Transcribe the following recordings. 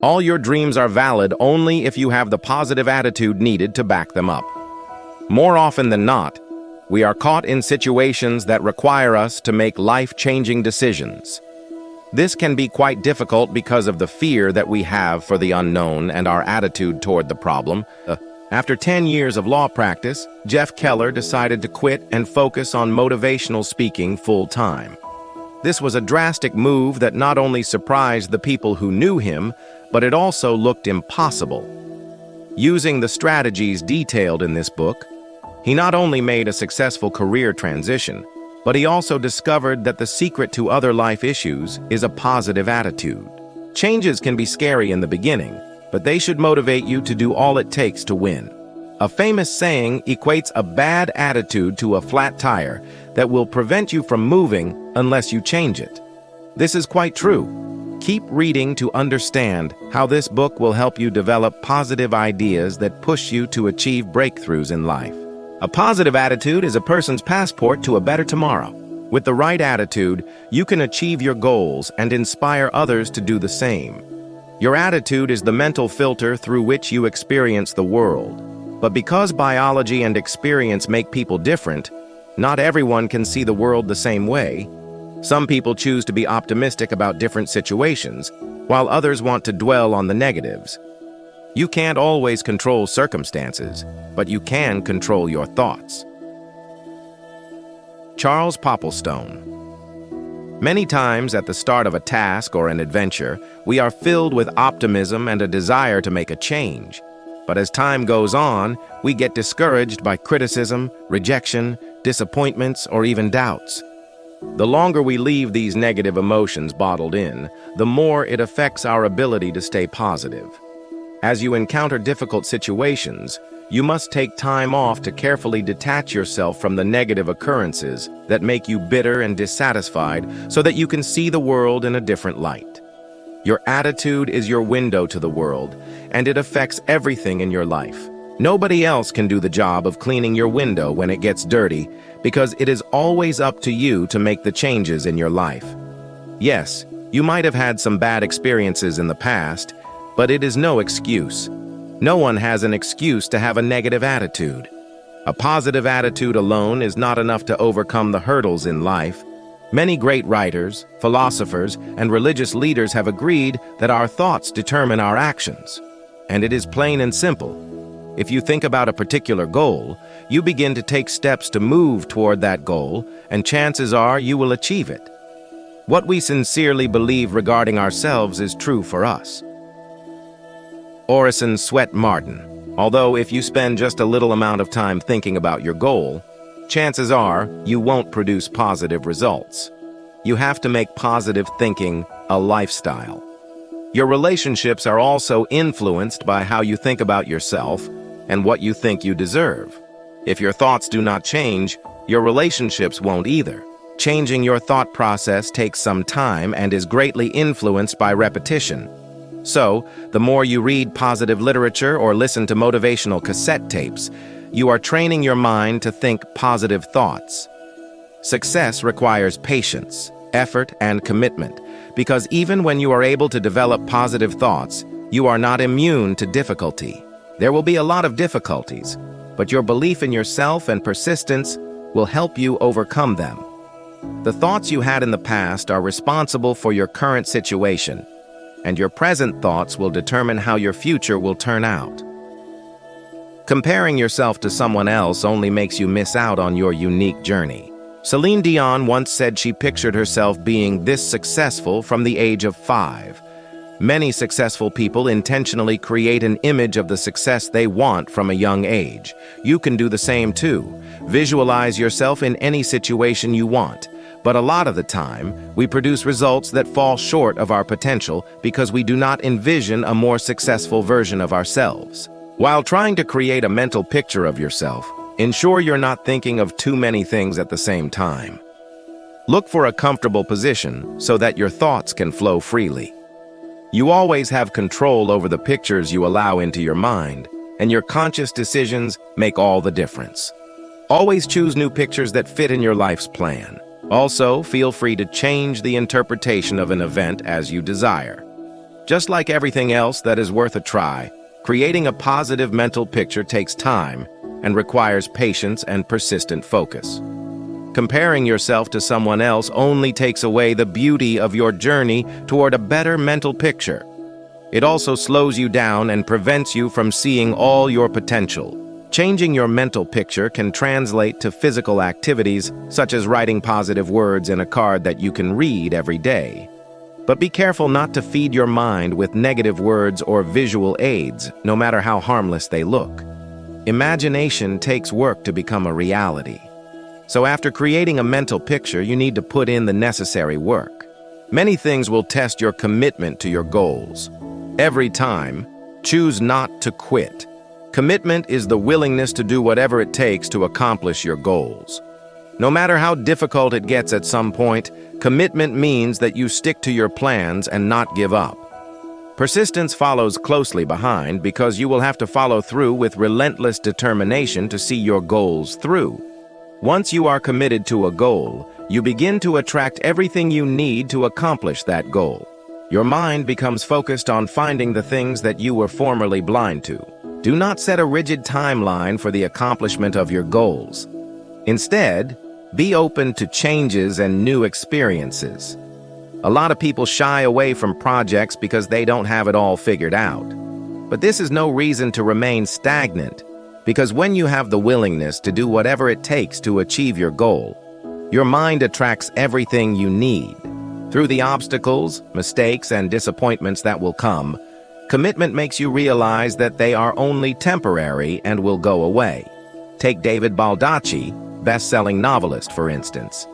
All your dreams are valid only if you have the positive attitude needed to back them up. More often than not, we are caught in situations that require us to make life-changing decisions. This can be quite difficult because of the fear that we have for the unknown and our attitude toward the problem. After 10 years of law practice, Jeff Keller decided to quit and focus on motivational speaking full-time. This was a drastic move that not only surprised the people who knew him, but it also looked impossible. Using the strategies detailed in this book, he not only made a successful career transition, but he also discovered that the secret to other life issues is a positive attitude. Changes can be scary in the beginning, but they should motivate you to do all it takes to win. A famous saying equates a bad attitude to a flat tire that will prevent you from moving unless you change it. This is quite true. Keep reading to understand how this book will help you develop positive ideas that push you to achieve breakthroughs in life. A positive attitude is a person's passport to a better tomorrow. With the right attitude, you can achieve your goals and inspire others to do the same. Your attitude is the mental filter through which you experience the world. But because biology and experience make people different, not everyone can see the world the same way. Some people choose to be optimistic about different situations, while others want to dwell on the negatives. You can't always control circumstances, but you can control your thoughts. Charles Popplestone. Many times at the start of a task or an adventure, we are filled with optimism and a desire to make a change. But as time goes on, we get discouraged by criticism, rejection, disappointments, or even doubts. The longer we leave these negative emotions bottled in, the more it affects our ability to stay positive. As you encounter difficult situations, you must take time off to carefully detach yourself from the negative occurrences that make you bitter and dissatisfied so that you can see the world in a different light. Your attitude is your window to the world, and it affects everything in your life. Nobody else can do the job of cleaning your window when it gets dirty, because it is always up to you to make the changes in your life. Yes, you might have had some bad experiences in the past, but it is no excuse. No one has an excuse to have a negative attitude. A positive attitude alone is not enough to overcome the hurdles in life. Many great writers, philosophers, and religious leaders have agreed that our thoughts determine our actions. And it is plain and simple. If you think about a particular goal, you begin to take steps to move toward that goal, and chances are you will achieve it. What we sincerely believe regarding ourselves is true for us. Orison Swett Martin. Although if you spend just a little amount of time thinking about your goal, chances are you won't produce positive results. You have to make positive thinking a lifestyle. Your relationships are also influenced by how you think about yourself and what you think you deserve. If your thoughts do not change, your relationships won't either. Changing your thought process takes some time and is greatly influenced by repetition. So, the more you read positive literature or listen to motivational cassette tapes, you are training your mind to think positive thoughts. Success requires patience, effort, and commitment, because even when you are able to develop positive thoughts, you are not immune to difficulty. There will be a lot of difficulties, but your belief in yourself and persistence will help you overcome them. The thoughts you had in the past are responsible for your current situation, and your present thoughts will determine how your future will turn out. Comparing yourself to someone else only makes you miss out on your unique journey. Celine Dion once said she pictured herself being this successful from the age of 5. Many successful people intentionally create an image of the success they want from a young age. You can do the same too. Visualize yourself in any situation you want. But a lot of the time, we produce results that fall short of our potential because we do not envision a more successful version of ourselves. While trying to create a mental picture of yourself, ensure you're not thinking of too many things at the same time. Look for a comfortable position so that your thoughts can flow freely. You always have control over the pictures you allow into your mind, and your conscious decisions make all the difference. Always choose new pictures that fit in your life's plan. Also, feel free to change the interpretation of an event as you desire. Just like everything else that is worth a try, creating a positive mental picture takes time and requires patience and persistent focus. Comparing yourself to someone else only takes away the beauty of your journey toward a better mental picture. It also slows you down and prevents you from seeing all your potential. Changing your mental picture can translate to physical activities, such as writing positive words in a card that you can read every day. But be careful not to feed your mind with negative words or visual aids, no matter how harmless they look. Imagination takes work to become a reality. So after creating a mental picture, you need to put in the necessary work. Many things will test your commitment to your goals. Every time, choose not to quit. Commitment is the willingness to do whatever it takes to accomplish your goals. No matter how difficult it gets at some point, commitment means that you stick to your plans and not give up. Persistence follows closely behind because you will have to follow through with relentless determination to see your goals through. Once you are committed to a goal, you begin to attract everything you need to accomplish that goal. Your mind becomes focused on finding the things that you were formerly blind to. Do not set a rigid timeline for the accomplishment of your goals. Instead, be open to changes and new experiences. A lot of people shy away from projects because they don't have it all figured out. But this is no reason to remain stagnant, because when you have the willingness to do whatever it takes to achieve your goal, your mind attracts everything you need. Through the obstacles, mistakes, and disappointments that will come, commitment makes you realize that they are only temporary and will go away. Take David Baldacci, best-selling novelist, for instance.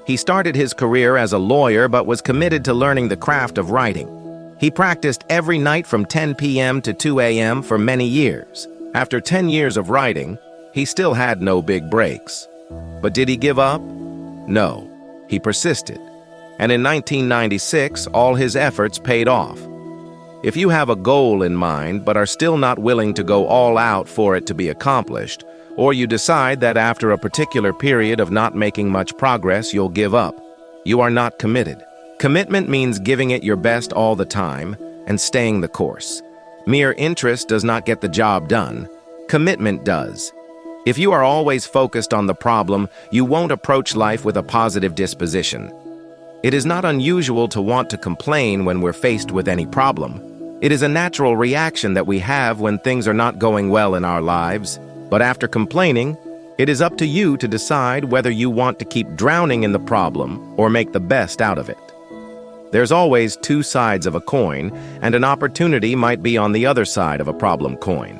He started his career as a lawyer but was committed to learning the craft of writing. He practiced every night from 10 p.m. to 2 a.m. for many years. After 10 years of writing, he still had no big breaks. But did he give up? No, he persisted. And in 1996, all his efforts paid off. If you have a goal in mind but are still not willing to go all out for it to be accomplished, or you decide that after a particular period of not making much progress you'll give up, you are not committed. Commitment means giving it your best all the time and staying the course. Mere interest does not get the job done. Commitment does. If you are always focused on the problem, you won't approach life with a positive disposition. It is not unusual to want to complain when we're faced with any problem. It is a natural reaction that we have when things are not going well in our lives. But after complaining, it is up to you to decide whether you want to keep drowning in the problem or make the best out of it. There's always two sides of a coin, and an opportunity might be on the other side of a problem coin.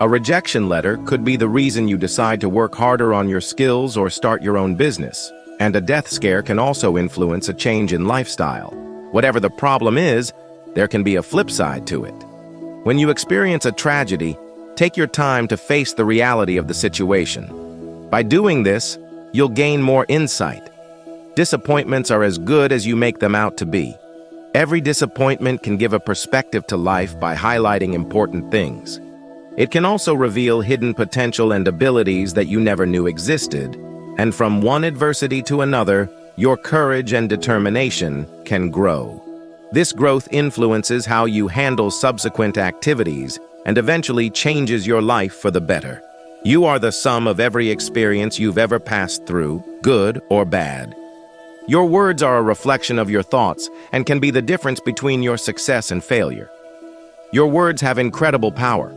A rejection letter could be the reason you decide to work harder on your skills or start your own business, and a death scare can also influence a change in lifestyle. Whatever the problem is, there can be a flip side to it. When you experience a tragedy, take your time to face the reality of the situation. By doing this, you'll gain more insight. Disappointments are as good as you make them out to be. Every disappointment can give a perspective to life by highlighting important things. It can also reveal hidden potential and abilities that you never knew existed. And from one adversity to another, your courage and determination can grow. This growth influences how you handle subsequent activities and eventually changes your life for the better. You are the sum of every experience you've ever passed through, good or bad. Your words are a reflection of your thoughts and can be the difference between your success and failure. Your words have incredible power.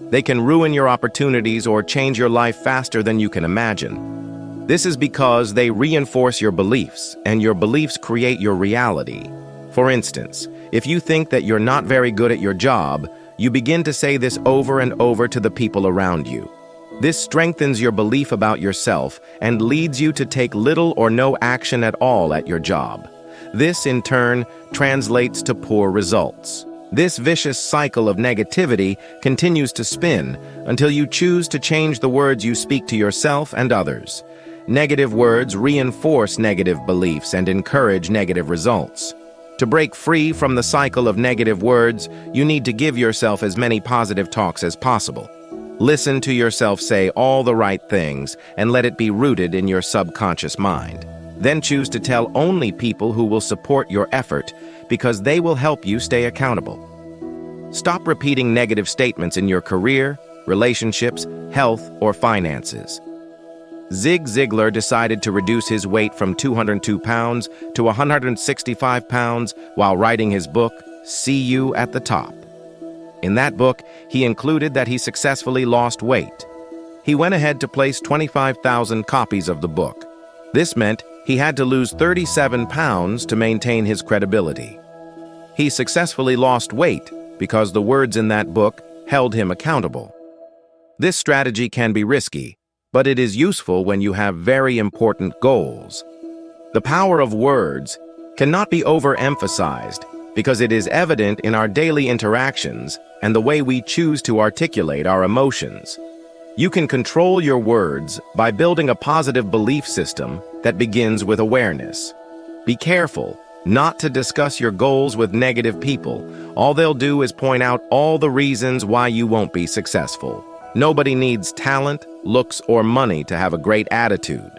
They can ruin your opportunities or change your life faster than you can imagine. This is because they reinforce your beliefs, and your beliefs create your reality. For instance, if you think that you're not very good at your job, you begin to say this over and over to the people around you. This strengthens your belief about yourself and leads you to take little or no action at all at your job. This, in turn, translates to poor results. This vicious cycle of negativity continues to spin until you choose to change the words you speak to yourself and others. Negative words reinforce negative beliefs and encourage negative results. To break free from the cycle of negative words, you need to give yourself as many positive talks as possible. Listen to yourself say all the right things and let it be rooted in your subconscious mind. Then choose to tell only people who will support your effort, because they will help you stay accountable. Stop repeating negative statements in your career, relationships, health, or finances. Zig Ziglar decided to reduce his weight from 202 pounds to 165 pounds while writing his book, See You at the Top. In that book, he included that he successfully lost weight. He went ahead to place 25,000 copies of the book. This meant he had to lose 37 pounds to maintain his credibility. He successfully lost weight because the words in that book held him accountable. This strategy can be risky, but it is useful when you have very important goals. The power of words cannot be overemphasized because it is evident in our daily interactions and the way we choose to articulate our emotions. You can control your words by building a positive belief system that begins with awareness. Be careful not to discuss your goals with negative people. All they'll do is point out all the reasons why you won't be successful. Nobody needs talent, looks, or money to have a great attitude.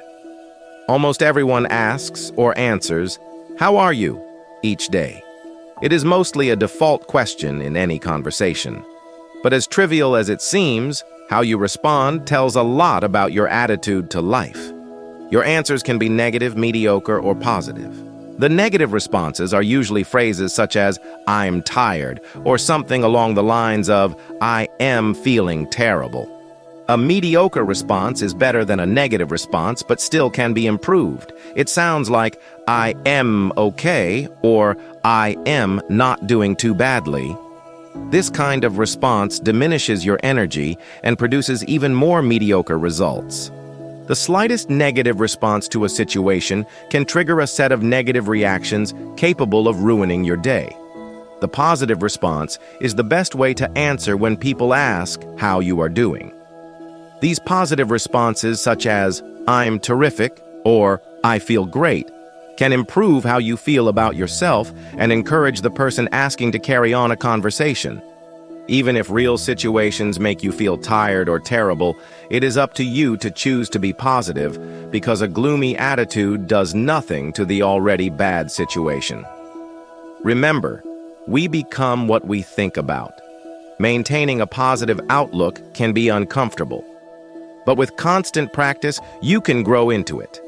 Almost everyone asks or answers, "How are you?" each day. It is mostly a default question in any conversation. But as trivial as it seems, how you respond tells a lot about your attitude to life. Your answers can be negative, mediocre, or positive. The negative responses are usually phrases such as, "I'm tired," or something along the lines of, "I am feeling terrible." A mediocre response is better than a negative response, but still can be improved. It sounds like, "I am okay," or "I am not doing too badly." This kind of response diminishes your energy and produces even more mediocre results. The slightest negative response to a situation can trigger a set of negative reactions capable of ruining your day. The positive response is the best way to answer when people ask how you are doing. These positive responses, such as, "I'm terrific," or "I feel great," can improve how you feel about yourself and encourage the person asking to carry on a conversation. Even if real situations make you feel tired or terrible, it is up to you to choose to be positive, because a gloomy attitude does nothing to the already bad situation. Remember, we become what we think about. Maintaining a positive outlook can be uncomfortable, but with constant practice, you can grow into it.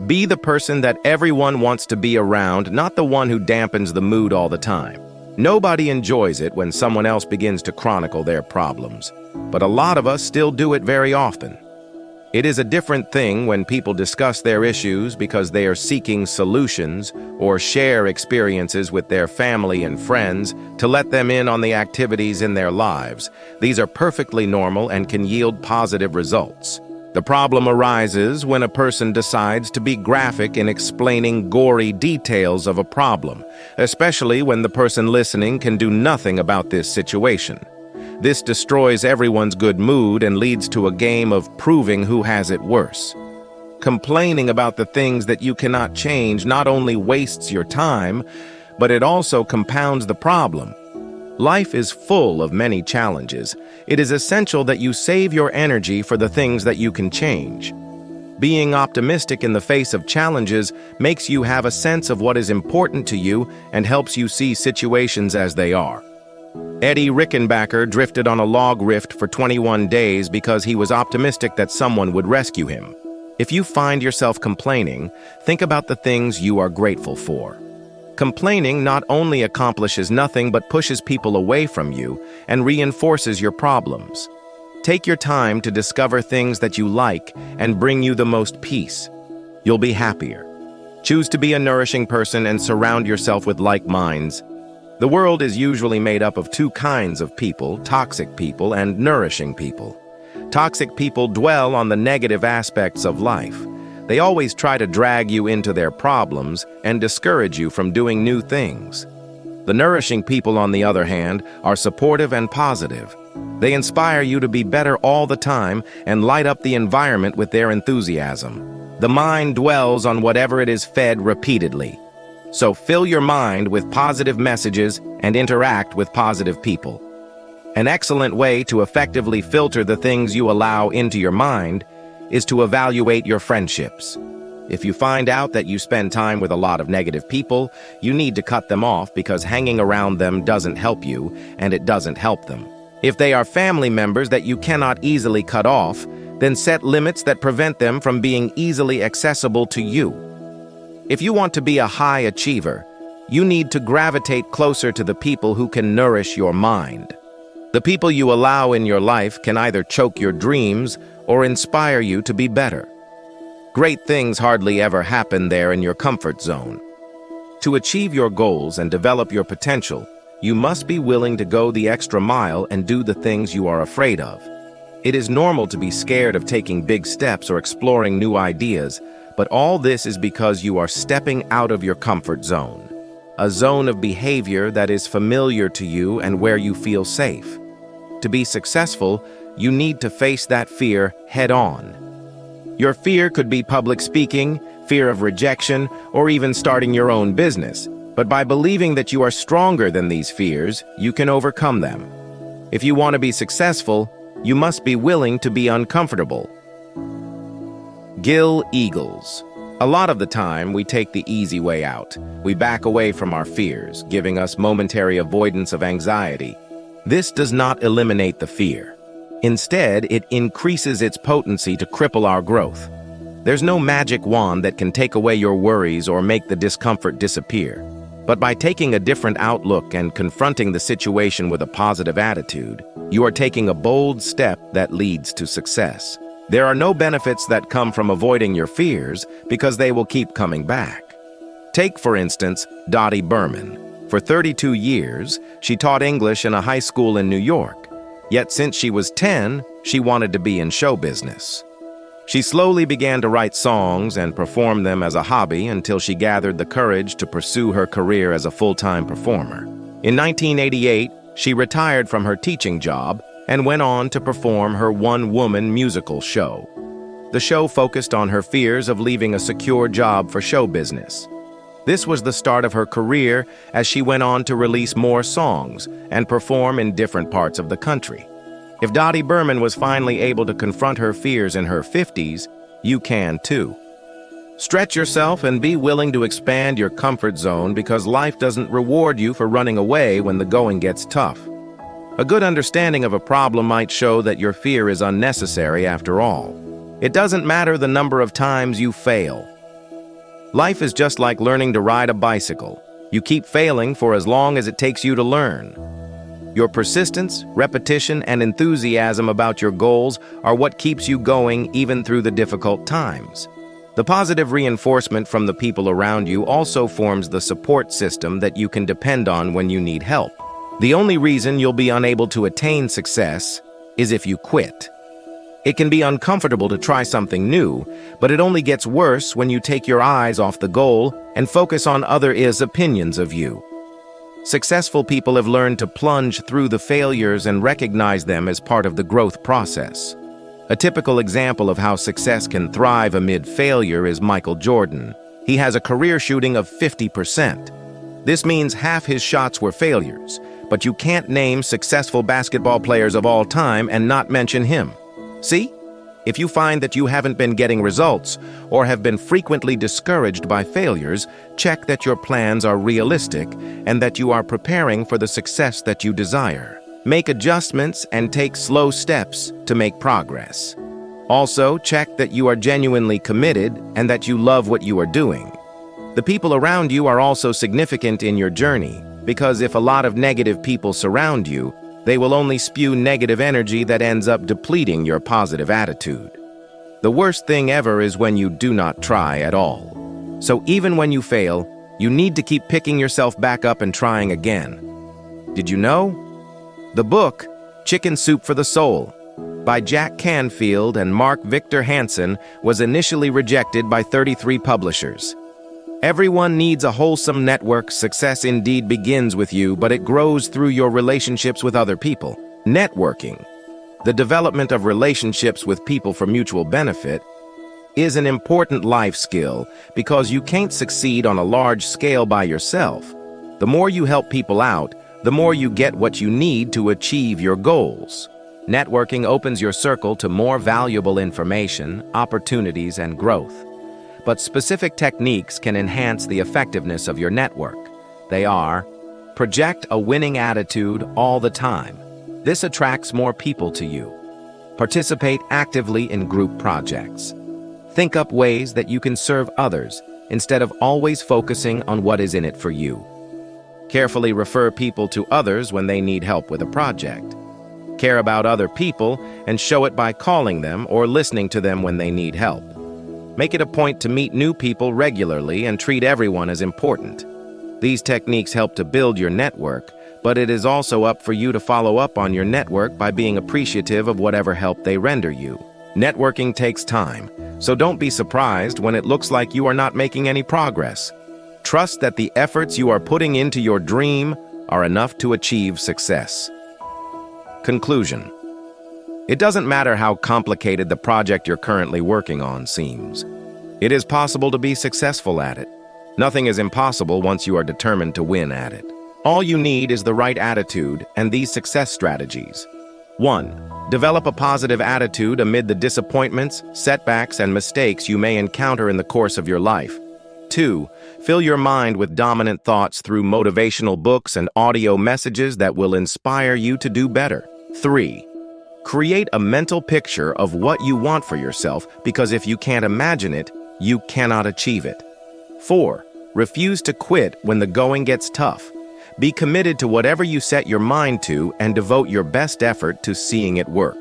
Be the person that everyone wants to be around, not the one who dampens the mood all the time. Nobody enjoys it when someone else begins to chronicle their problems, but a lot of us still do it very often. It is a different thing when people discuss their issues because they are seeking solutions or share experiences with their family and friends to let them in on the activities in their lives. These are perfectly normal and can yield positive results. The problem arises when a person decides to be graphic in explaining gory details of a problem, especially when the person listening can do nothing about this situation. This destroys everyone's good mood and leads to a game of proving who has it worse. Complaining about the things that you cannot change not only wastes your time, but it also compounds the problem. Life is full of many challenges. It is essential that you save your energy for the things that you can change. Being optimistic in the face of challenges makes you have a sense of what is important to you and helps you see situations as they are. Eddie Rickenbacker drifted on a log rift for 21 days because he was optimistic that someone would rescue him. If you find yourself complaining, think about the things you are grateful for. Complaining not only accomplishes nothing but pushes people away from you and reinforces your problems. Take your time to discover things that you like and bring you the most peace. You'll be happier. Choose to be a nourishing person and surround yourself with like minds. The world is usually made up of two kinds of people, toxic people and nourishing people. Toxic people dwell on the negative aspects of life. They always try to drag you into their problems and discourage you from doing new things. The nourishing people, on the other hand, are supportive and positive. They inspire you to be better all the time and light up the environment with their enthusiasm. The mind dwells on whatever it is fed repeatedly. So fill your mind with positive messages and interact with positive people. An excellent way to effectively filter the things you allow into your mind is to evaluate your friendships. If you find out that you spend time with a lot of negative people, you need to cut them off because hanging around them doesn't help you and it doesn't help them. If they are family members that you cannot easily cut off, then set limits that prevent them from being easily accessible to you. If you want to be a high achiever, you need to gravitate closer to the people who can nourish your mind. The people you allow in your life can either choke your dreams or inspire you to be better. Great things hardly ever happen there in your comfort zone. To achieve your goals and develop your potential, you must be willing to go the extra mile and do the things you are afraid of. It is normal to be scared of taking big steps or exploring new ideas, but all this is because you are stepping out of your comfort zone, a zone of behavior that is familiar to you and where you feel safe. To be successful, you need to face that fear head-on. Your fear could be public speaking, fear of rejection, or even starting your own business. But by believing that you are stronger than these fears, you can overcome them. If you want to be successful, you must be willing to be uncomfortable. Gill Eagles. A lot of the time, we take the easy way out. We back away from our fears, giving us momentary avoidance of anxiety. This does not eliminate the fear. Instead, it increases its potency to cripple our growth. There's no magic wand that can take away your worries or make the discomfort disappear. But by taking a different outlook and confronting the situation with a positive attitude, you are taking a bold step that leads to success. There are no benefits that come from avoiding your fears because they will keep coming back. Take, for instance, Dottie Berman. For 32 years, she taught English in a high school in New York. Yet since she was 10, she wanted to be in show business. She slowly began to write songs and perform them as a hobby until she gathered the courage to pursue her career as a full-time performer. In 1988, she retired from her teaching job and went on to perform her one-woman musical show. The show focused on her fears of leaving a secure job for show business. This was the start of her career as she went on to release more songs and perform in different parts of the country. If Dottie Berman was finally able to confront her fears in her 50s, you can too. Stretch yourself and be willing to expand your comfort zone because life doesn't reward you for running away when the going gets tough. A good understanding of a problem might show that your fear is unnecessary after all. It doesn't matter the number of times you fail. Life is just like learning to ride a bicycle. You keep failing for as long as it takes you to learn. Your persistence, repetition, and enthusiasm about your goals are what keeps you going even through the difficult times. The positive reinforcement from the people around you also forms the support system that you can depend on when you need help. The only reason you'll be unable to attain success is if you quit. It can be uncomfortable to try something new, but it only gets worse when you take your eyes off the goal and focus on others' opinions of you. Successful people have learned to plunge through the failures and recognize them as part of the growth process. A typical example of how success can thrive amid failure is Michael Jordan. He has a career shooting of 50%. This means half his shots were failures, but you can't name successful basketball players of all time and not mention him. See? If you find that you haven't been getting results or have been frequently discouraged by failures, check that your plans are realistic and that you are preparing for the success that you desire. Make adjustments and take slow steps to make progress. Also, check that you are genuinely committed and that you love what you are doing. The people around you are also significant in your journey, because if a lot of negative people surround you, they will only spew negative energy that ends up depleting your positive attitude. The worst thing ever is when you do not try at all. So even when you fail, you need to keep picking yourself back up and trying again. Did you know? The book, Chicken Soup for the Soul, by Jack Canfield and Mark Victor Hansen, was initially rejected by 33 publishers. Everyone needs a wholesome network. Success indeed begins with you, but it grows through your relationships with other people. Networking, the development of relationships with people for mutual benefit, is an important life skill because you can't succeed on a large scale by yourself. The more you help people out, the more you get what you need to achieve your goals. Networking opens your circle to more valuable information, opportunities, and growth. but specific techniques can enhance the effectiveness of your network. They are: project a winning attitude all the time. This attracts more people to you. Participate actively in group projects. Think up ways that you can serve others instead of always focusing on what is in it for you. Carefully refer people to others when they need help with a project. Care about other people and show it by calling them or listening to them when they need help. Make it a point to meet new people regularly and treat everyone as important. These techniques help to build your network, but it is also up for you to follow up on your network by being appreciative of whatever help they render you. Networking takes time, so don't be surprised when it looks like you are not making any progress. Trust that the efforts you are putting into your dream are enough to achieve success. Conclusion. It doesn't matter how complicated the project you're currently working on seems. It is possible to be successful at it. Nothing is impossible once you are determined to win at it. All you need is the right attitude and these success strategies. 1. Develop a positive attitude amid the disappointments, setbacks, and mistakes you may encounter in the course of your life. 2. Fill your mind with dominant thoughts through motivational books and audio messages that will inspire you to do better. 3. Create a mental picture of what you want for yourself, because if you can't imagine it, you cannot achieve it. 4. Refuse to quit when the going gets tough. Be committed to whatever you set your mind to and devote your best effort to seeing it work.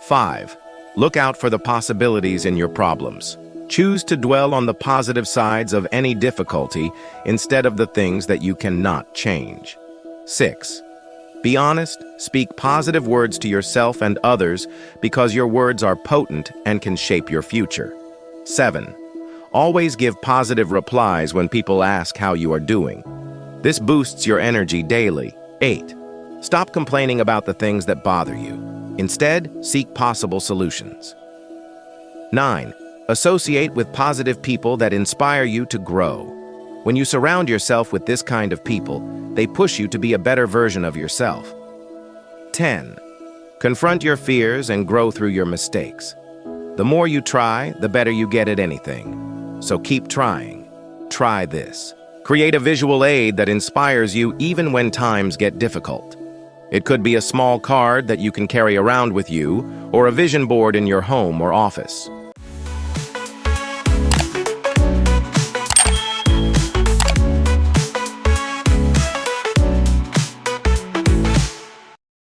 5. Look out for the possibilities in your problems. Choose to dwell on the positive sides of any difficulty instead of the things that you cannot change. 6. Be honest, speak positive words to yourself and others because your words are potent and can shape your future. 7. Always give positive replies when people ask how you are doing. This boosts your energy daily. 8. Stop complaining about the things that bother you. Instead, seek possible solutions. 9. Associate with positive people that inspire you to grow. When you surround yourself with this kind of people, they push you to be a better version of yourself. 10. Confront your fears and grow through your mistakes. The more you try, the better you get at anything. So keep trying. Try this. Create a visual aid that inspires you even when times get difficult. It could be a small card that you can carry around with you, or a vision board in your home or office.